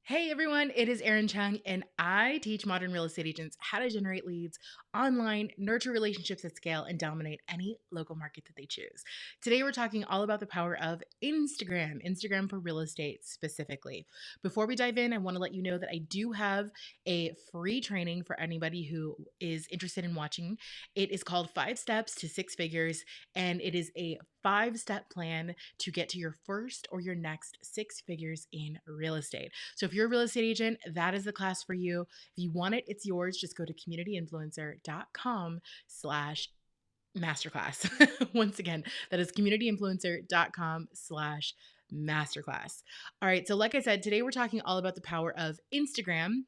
Hey everyone, it is Erin Chung, and I teach modern real estate agents how to generate leads online, nurture relationships at scale, and dominate any local market that they choose. Today, we're talking all about the power of Instagram for real estate specifically. Before we dive in, I want to let you know that I do have a free training for anybody who is interested in watching. It is called 5 Steps to Six Figures, and it is a 5 step plan to get to your first or your next six figures in real estate. So if you're a real estate agent, that is the class for you. If you want it, it's yours. Just go to communityinfluencer.com/masterclass. Once again, that is communityinfluencer.com/masterclass. All right. So like I said, today we're talking all about the power of Instagram.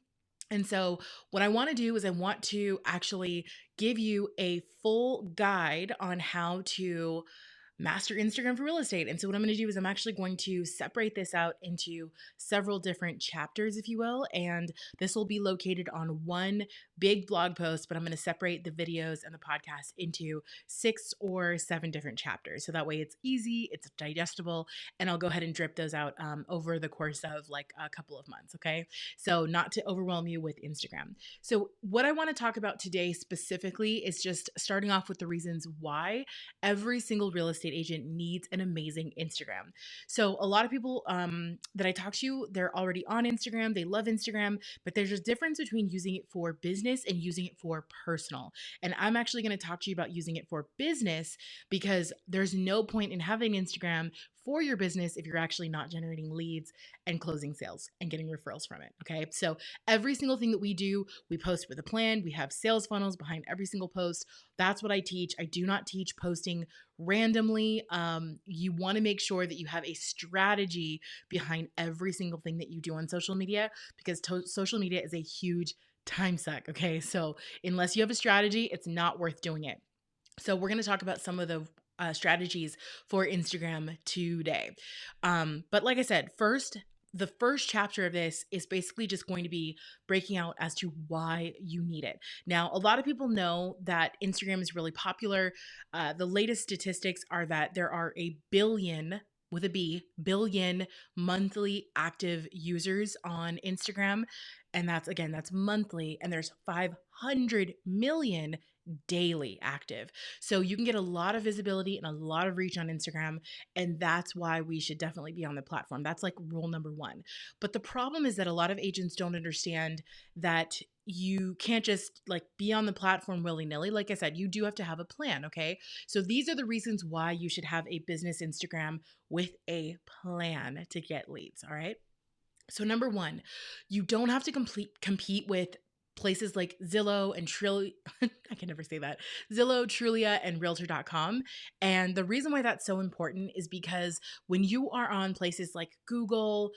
And so, what I want to do is, I want to actually give you a full guide on how to master Instagram for real estate. And so what I'm going to do is I'm actually going to separate this out into several different chapters, if you will. And this will be located on one big blog post, but I'm going to separate the videos and the podcast into 6 or 7 different chapters. So that way it's easy, it's digestible, and I'll go ahead and drip those out over the course of like a couple of months. Okay. So not to overwhelm you with Instagram. So what I want to talk about today specifically is just starting off with the reasons why every single real estate agent needs an amazing Instagram. So a lot of people that I talk to, they're already on Instagram. They love Instagram, but there's a difference between using it for business and using it for personal. And I'm actually going to talk to you about using it for business, because there's no point in having Instagram for your business if you're actually not generating leads and closing sales and getting referrals from it. Okay. So every single thing that we do, we post with a plan. We have sales funnels behind every single post. That's what I teach. I do not teach posting randomly. You want to make sure that you have a strategy behind every single thing that you do on social media, because social media is a huge time suck. Okay. So unless you have a strategy, it's not worth doing it. So we're going to talk about some of the strategies for Instagram today. But like I said, the first chapter of this is basically just going to be breaking out as to why you need it. Now, a lot of people know that Instagram is really popular. The latest statistics are that there are a billion, with a B, billion monthly active users on Instagram. And that's monthly. And there's 500 million daily active. So you can get a lot of visibility and a lot of reach on Instagram. And that's why we should definitely be on the platform. That's like rule number one. But the problem is that a lot of agents don't understand that you can't just like be on the platform willy-nilly. Like I said, you do have to have a plan. Okay. So these are the reasons why you should have a business Instagram with a plan to get leads. All right. So number one, you don't have to compete with places like Zillow and Trulia. I can never say that. Zillow, Trulia, and Realtor.com. And the reason why that's so important is because when you are on places like Google,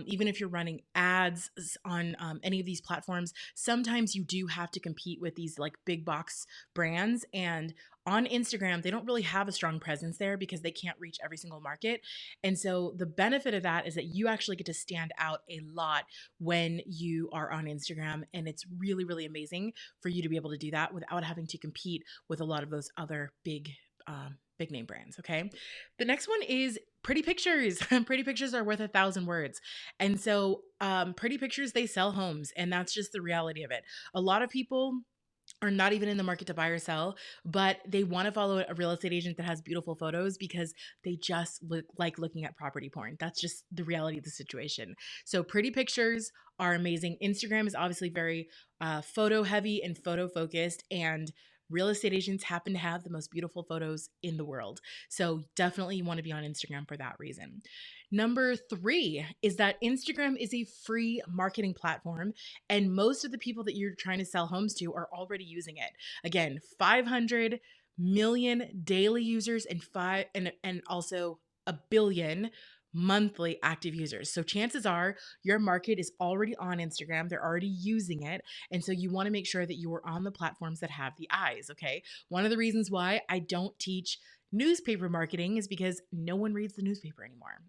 even if you're running ads on any of these platforms, sometimes you do have to compete with these like big box brands. And on Instagram, they don't really have a strong presence there because they can't reach every single market. And so the benefit of that is that you actually get to stand out a lot when you are on Instagram. And it's really, really amazing for you to be able to do that without having to compete with a lot of those other big name brands. Okay. The next one is pretty pictures. Pretty pictures are worth 1,000 words. And so pretty pictures, they sell homes. And that's just the reality of it. A lot of people are not even in the market to buy or sell, but they want to follow a real estate agent that has beautiful photos because they just like looking at property porn. That's just the reality of the situation. So pretty pictures are amazing. Instagram is obviously very photo heavy and photo focused, and real estate agents happen to have the most beautiful photos in the world. So definitely you want to be on Instagram for that reason. Number three is that Instagram is a free marketing platform, and most of the people that you're trying to sell homes to are already using it. Again, 500 million daily users and also a billion monthly active users. So chances are your market is already on Instagram. They're already using it. And so you want to make sure that you are on the platforms that have the eyes. Okay. One of the reasons why I don't teach newspaper marketing is because no one reads the newspaper anymore.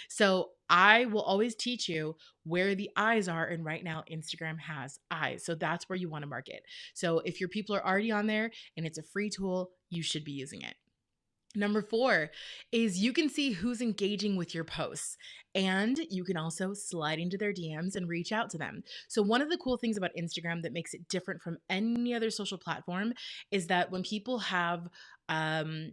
So I will always teach you where the eyes are. And right now, Instagram has eyes. So that's where you want to market. So if your people are already on there and it's a free tool, you should be using it. Number 4 is you can see who's engaging with your posts, and you can also slide into their DMs and reach out to them. So, one of the cool things about Instagram that makes it different from any other social platform is that when people have, um,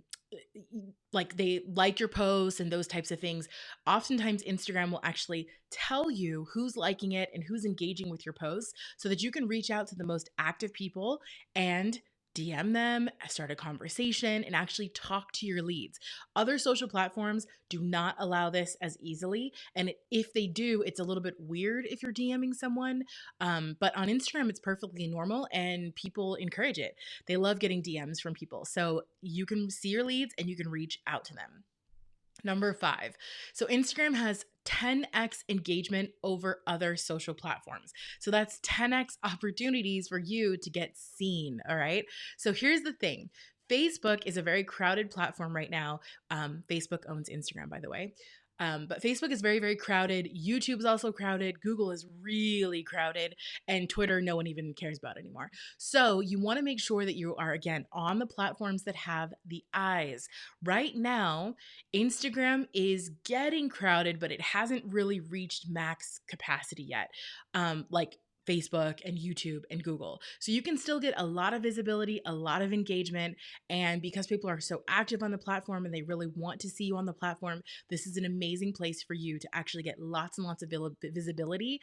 like they like your posts and those types of things, oftentimes Instagram will actually tell you who's liking it and who's engaging with your posts so that you can reach out to the most active people and DM them, start a conversation, and actually talk to your leads. Other social platforms do not allow this as easily. And if they do, it's a little bit weird if you're DMing someone. But on Instagram, it's perfectly normal and people encourage it. They love getting DMs from people. So you can see your leads and you can reach out to them. Number 5. So Instagram has 10x engagement over other social platforms. So that's 10x opportunities for you to get seen. All right. So here's the thing. Facebook is a very crowded platform right now. Facebook owns Instagram, by the way. But Facebook is very, very crowded. YouTube is also crowded. Google is really crowded. And Twitter, no one even cares about anymore. So you want to make sure that you are, again, on the platforms that have the eyes. Right now, Instagram is getting crowded, but it hasn't really reached max capacity yet. Like Facebook and YouTube and Google. So you can still get a lot of visibility, a lot of engagement. And because people are so active on the platform and they really want to see you on the platform, this is an amazing place for you to actually get lots and lots of visibility,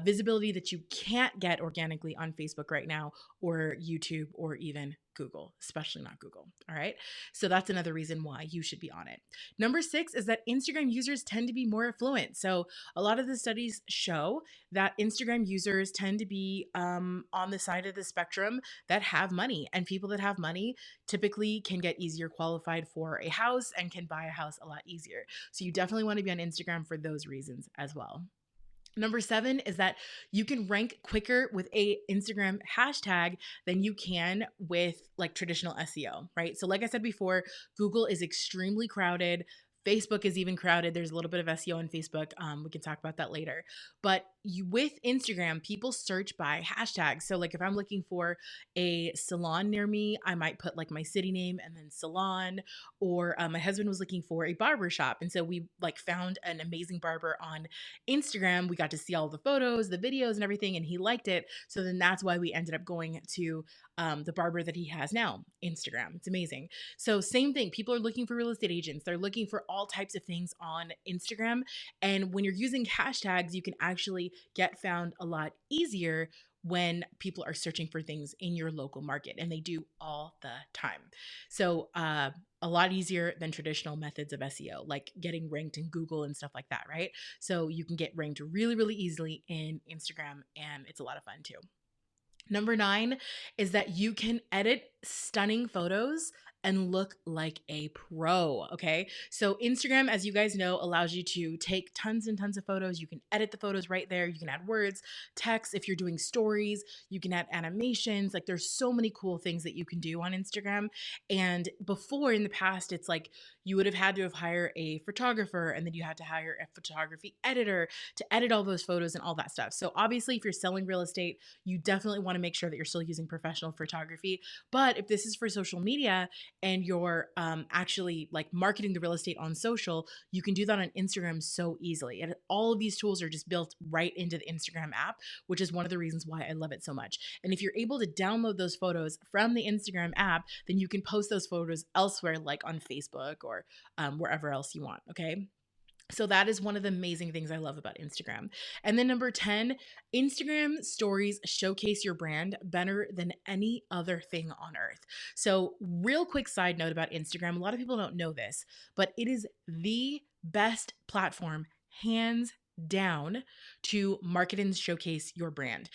visibility that you can't get organically on Facebook right now, or YouTube, or even Google, especially not Google. All right. So that's another reason why you should be on it. Number 6 is that Instagram users tend to be more affluent. So a lot of the studies show that Instagram users tend to be on the side of the spectrum that have money, and people that have money typically can get easier qualified for a house and can buy a house a lot easier. So you definitely want to be on Instagram for those reasons as well. Number 7 is that you can rank quicker with a Instagram hashtag than you can with like traditional SEO, right? So like I said before, Google is extremely crowded. Facebook is even crowded. There's a little bit of SEO on Facebook. We can talk about that later. But with Instagram, people search by hashtags. So like if I'm looking for a salon near me, I might put like my city name and then salon. Or my husband was looking for a barber shop, and so we like found an amazing barber on Instagram. We got to see all the photos, the videos, and everything, and he liked it. So then that's why we ended up going to the barber that he has now, Instagram. It's amazing. So, same thing. People are looking for real estate agents, they're looking for all types of things on Instagram. And when you're using hashtags, you can actually get found a lot easier when people are searching for things in your local market, and they do all the time. So, a lot easier than traditional methods of SEO, like getting ranked in Google and stuff like that, right? So you can get ranked really, really easily in Instagram, and it's a lot of fun too. Number 9 is that you can edit stunning photos and look like a pro. Okay. So, Instagram, as you guys know, allows you to take tons and tons of photos. You can edit the photos right there. You can add words, text. If you're doing stories, you can add animations. Like, there's so many cool things that you can do on Instagram. And before in the past, it's like you would have had to have hired a photographer, and then you had to hire a photography editor to edit all those photos and all that stuff. So, obviously, if you're selling real estate, you definitely want to make sure that you're still using professional photography. But if this is for social media and you're actually like marketing the real estate on social, you can do that on Instagram so easily. And all of these tools are just built right into the Instagram app, which is one of the reasons why I love it so much. And if you're able to download those photos from the Instagram app, then you can post those photos elsewhere, like on Facebook or wherever else you want. Okay. So that is one of the amazing things I love about Instagram. And then number 10, Instagram stories showcase your brand better than any other thing on earth. So, real quick side note about Instagram, a lot of people don't know this, but it is the best platform, hands down, to market and showcase your brand,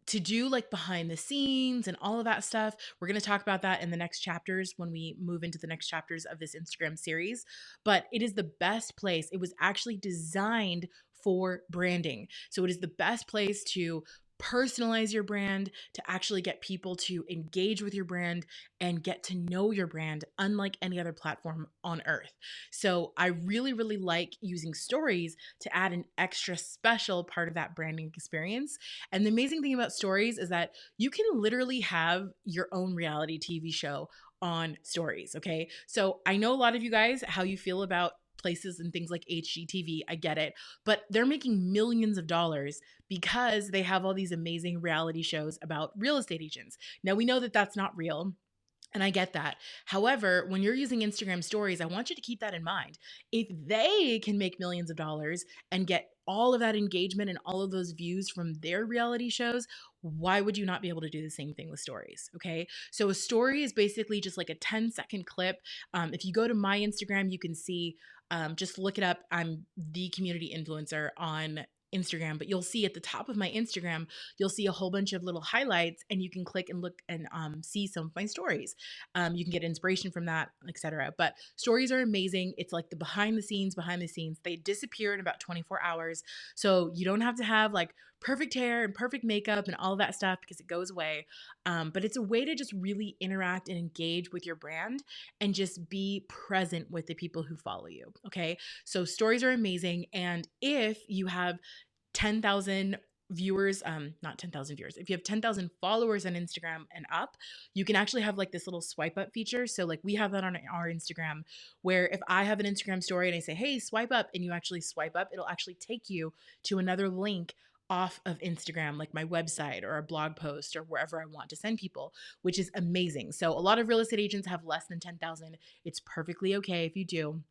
to do like behind the scenes and all of that stuff. We're going to talk about that in the next chapters when we move into the next chapters of this Instagram series. But it is the best place. It was actually designed for branding. So it is the best place to personalize your brand, to actually get people to engage with your brand and get to know your brand, unlike any other platform on earth. So I really, really like using stories to add an extra special part of that branding experience. And the amazing thing about stories is that you can literally have your own reality TV show on stories. Okay. So I know a lot of you guys, how you feel about places and things like HGTV. I get it. But they're making millions of dollars because they have all these amazing reality shows about real estate agents. Now we know that that's not real. And I get that. However, when you're using Instagram stories, I want you to keep that in mind. If they can make millions of dollars and get all of that engagement and all of those views from their reality shows, why would you not be able to do the same thing with stories? Okay. So a story is basically just like a 10-second clip. If you go to my Instagram, you can see, just look it up. I'm the community influencer on Instagram, but you'll see at the top of my Instagram, you'll see a whole bunch of little highlights, and you can click and look and see some of my stories. You can get inspiration from that, etc. But stories are amazing. It's like the behind the scenes, behind the scenes. They disappear in about 24 hours. So you don't have to have like perfect hair and perfect makeup and all of that stuff because it goes away. But it's a way to just really interact and engage with your brand and just be present with the people who follow you. Okay. So stories are amazing. And if you have 10,000 viewers, not 10,000 viewers, if you have 10,000 followers on Instagram and up, you can actually have like this little swipe up feature. So like we have that on our Instagram, where if I have an Instagram story and I say, hey, swipe up, and you actually swipe up, it'll actually take you to another link off of Instagram, like my website or a blog post or wherever I want to send people, which is amazing. So a lot of real estate agents have less than 10,000. It's perfectly okay if you do.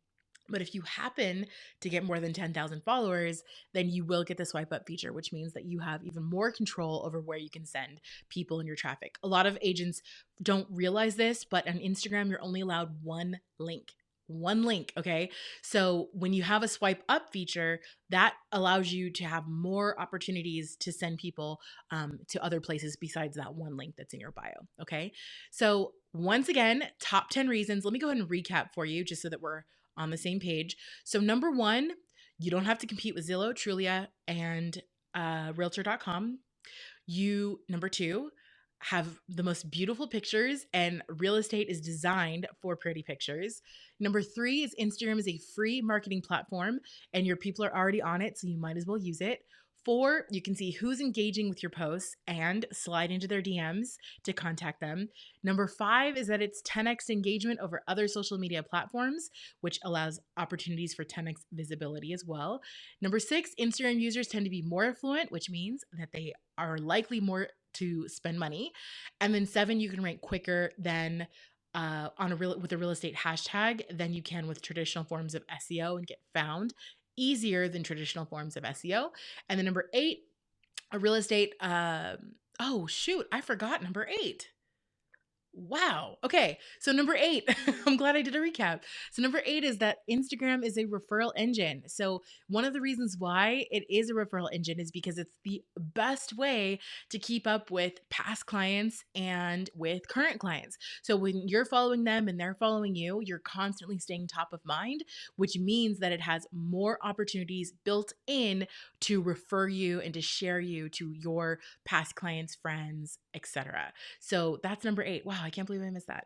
But if you happen to get more than 10,000 followers, then you will get the swipe up feature, which means that you have even more control over where you can send people in your traffic. A lot of agents don't realize this, but on Instagram, you're only allowed one link. One link, okay? So when you have a swipe up feature, that allows you to have more opportunities to send people to other places besides that one link that's in your bio, okay? So once again, top 10 reasons. Let me go ahead and recap for you just so that we're on the same page. So number one, you don't have to compete with Zillow, Trulia, and Realtor.com. Number two, have the most beautiful pictures, and real estate is designed for pretty pictures. Number three is Instagram is a free marketing platform, and your people are already on it, so you might as well use it. Four, you can see who's engaging with your posts and slide into their DMs to contact them. Number five is that it's 10x engagement over other social media platforms, which allows opportunities for 10x visibility as well. Number six, Instagram users tend to be more affluent, which means that they are likely more to spend money. And then seven, you can rank quicker than with a real estate hashtag than you can with traditional forms of SEO and get found easier than traditional forms of SEO. And then number eight, a real estate. Oh shoot, I forgot number eight. Wow. Okay. So number eight, I'm glad I did a recap. So number eight is that Instagram is a referral engine. So one of the reasons why it is a referral engine is because it's the best way to keep up with past clients and with current clients. So when you're following them and they're following you, you're constantly staying top of mind, which means that it has more opportunities built in to refer you and to share you to your past clients, friends, etc. So that's number eight. Wow, I can't believe I missed that.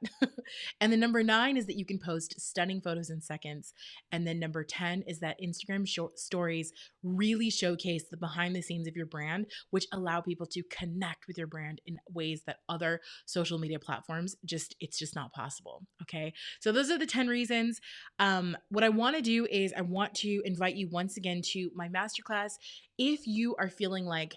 And then number nine is that you can post stunning photos in seconds. And then number 10 is that Instagram short stories really showcase the behind the scenes of your brand, which allow people to connect with your brand in ways that other social media platforms it's just not possible. Okay. So those are the 10 reasons. What I want to do is I want to invite you once again to my masterclass. If you are feeling like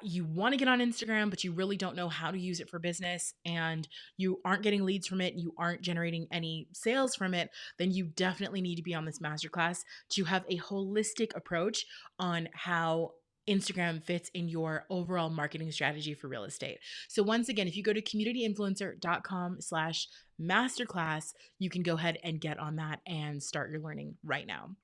you want to get on Instagram, but you really don't know how to use it for business and you aren't getting leads from it, you aren't generating any sales from it, then you definitely need to be on this masterclass to have a holistic approach on how Instagram fits in your overall marketing strategy for real estate. So once again, if you go to communityinfluencer.com/masterclass, you can go ahead and get on that and start your learning right now.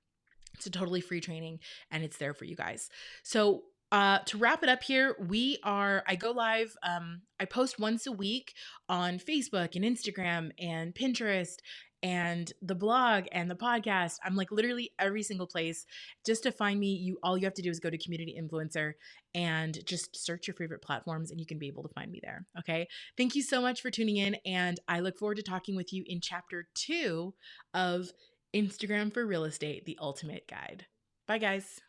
It's a totally free training and it's there for you guys. So to wrap it up here, I go live. I post once a week on Facebook and Instagram and Pinterest and the blog and the podcast. I'm like literally every single place. Just to find me, all you have to do is go to Community Influencer and just search your favorite platforms and you can be able to find me there. Okay. Thank you so much for tuning in. And I look forward to talking with you in chapter 2 of Instagram for Real Estate, the ultimate guide. Bye, guys.